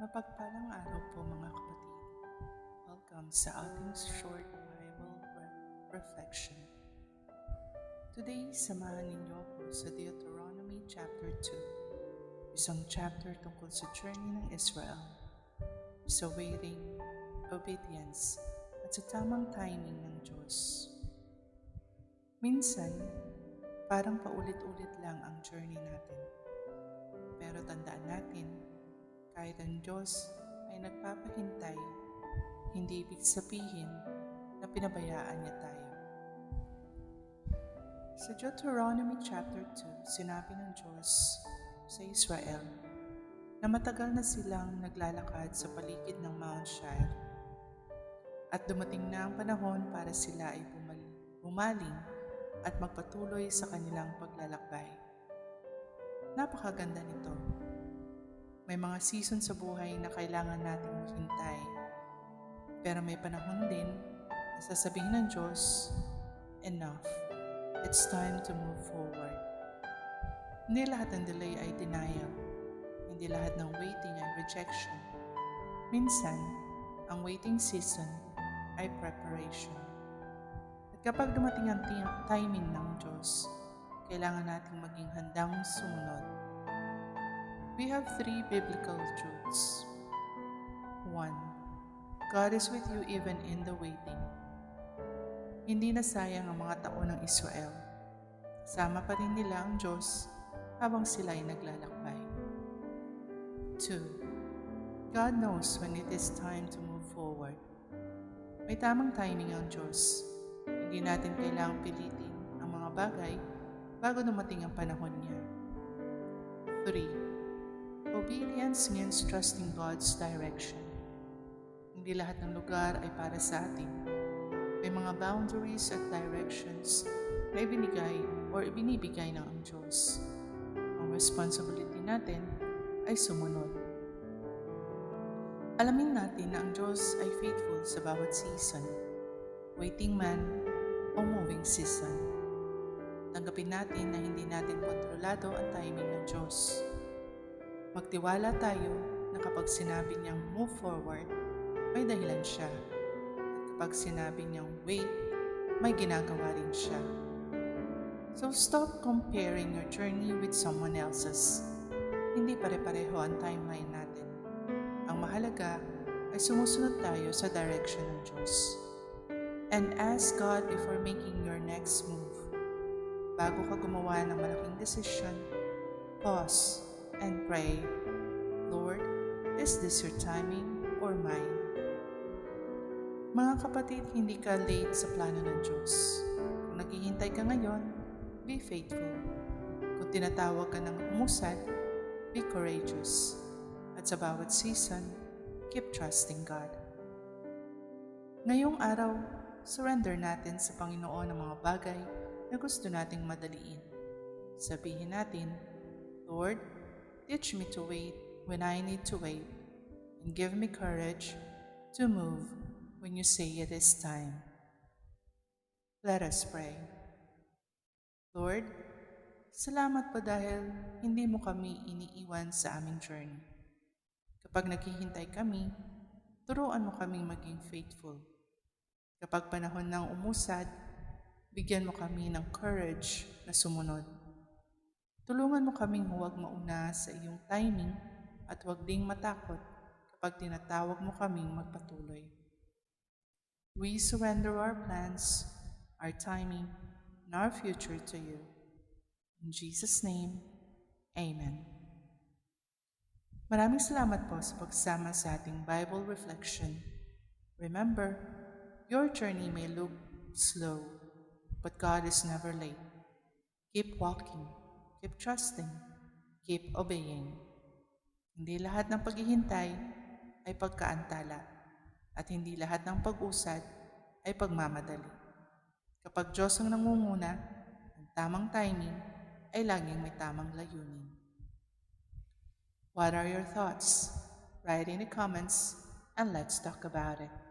Mapagpalang araw po mga kapatid. Welcome sa ating short Bible reflection. Today, samahan ninyo ako sa Deuteronomy chapter 2, isang chapter tungkol sa journey ng Israel, sa waiting, obedience, at sa tamang timing ng Diyos. Minsan, parang paulit-ulit lang ang journey natin. Pero tandaan natin, kahit ang Diyos ay nagpapahintay, hindi ibig sabihin na pinabayaan niya tayo. Sa Deuteronomy chapter 2, sinabi ng Diyos sa Israel na matagal na silang naglalakad sa paligid ng Mount Shire at dumating na ang panahon para sila ay bumaling at magpatuloy sa kanilang paglalakbay. Napakaganda nito. May mga season sa buhay na kailangan nating maghintay. Pero may panahon din na sasabihin ng Diyos, enough. It's time to move forward. Hindi lahat ng delay ay denial. Hindi lahat ng waiting ay rejection. Minsan, ang waiting season ay preparation. At kapag dumating ang timing ng Diyos, kailangan nating maging handang sumunod. We have 3 biblical truths. 1. God is with you even in the waiting. Hindi nasayang ang mga taon ng Israel. Kasama pa rin nila ang Diyos habang sila ay naglalakbay. 2. God knows when it is time to move forward. May tamang timing ang Diyos. Hindi natin kailangang pilitin ang mga bagay bago dumating ang panahon niya. 3. Obedience means trusting God's direction. Hindi lahat ng lugar ay para sa atin. May mga boundaries at directions na ibinibigay ng Diyos. Ang responsibility natin ay sumunod. Alamin natin na ang Diyos ay faithful sa bawat season, waiting man o moving season. Tanggapin natin na hindi natin kontrolado ang timing ng Diyos. Magtiwala tayo na kapag sinabi niyang move forward, may dahilan siya. At kapag sinabi niyang wait, may ginagawa rin siya. So stop comparing your journey with someone else's. Hindi pare-pareho ang timeline natin. Ang mahalaga ay sumusunod tayo sa direction ng Diyos. And ask God before making your next move. Bago ka gumawa ng malaking desisyon, pause and pray, Lord, is this your timing or mine? Mga kapatid, hindi ka late sa plano ng Diyos. Kung naghihintay ka ngayon, be faithful. Kung tinatawag ka ng umusad, be courageous. At sa bawat season, keep trusting God. Ngayong araw, surrender natin sa Panginoon ang mga bagay na gusto nating madaliin. Sabihin natin, Lord, teach me to wait when I need to wait, and give me courage to move when you say it is time. Let us pray. Lord, salamat po dahil hindi mo kami iniiwan sa aming journey. Kapag naghihintay kami, turuan mo kaming maging faithful. Kapag panahon ng umusad, bigyan mo kami ng courage na sumunod. Tulungan mo kaming huwag mauna sa iyong timing at huwag ding matakot kapag tinatawag mo kaming magpatuloy. We surrender our plans, our timing, and our future to you. In Jesus' name, Amen. Maraming salamat po sa pagsama sa ating Bible reflection. Remember, your journey may look slow, but God is never late. Keep walking. Keep trusting. Keep obeying. Hindi lahat ng paghihintay ay pagkaantala at hindi lahat ng pag-usad ay pagmamadali. Kapag Diyos ang nangunguna, ang tamang timing ay laging may tamang layunin. What are your thoughts? Write in the comments and let's talk about it.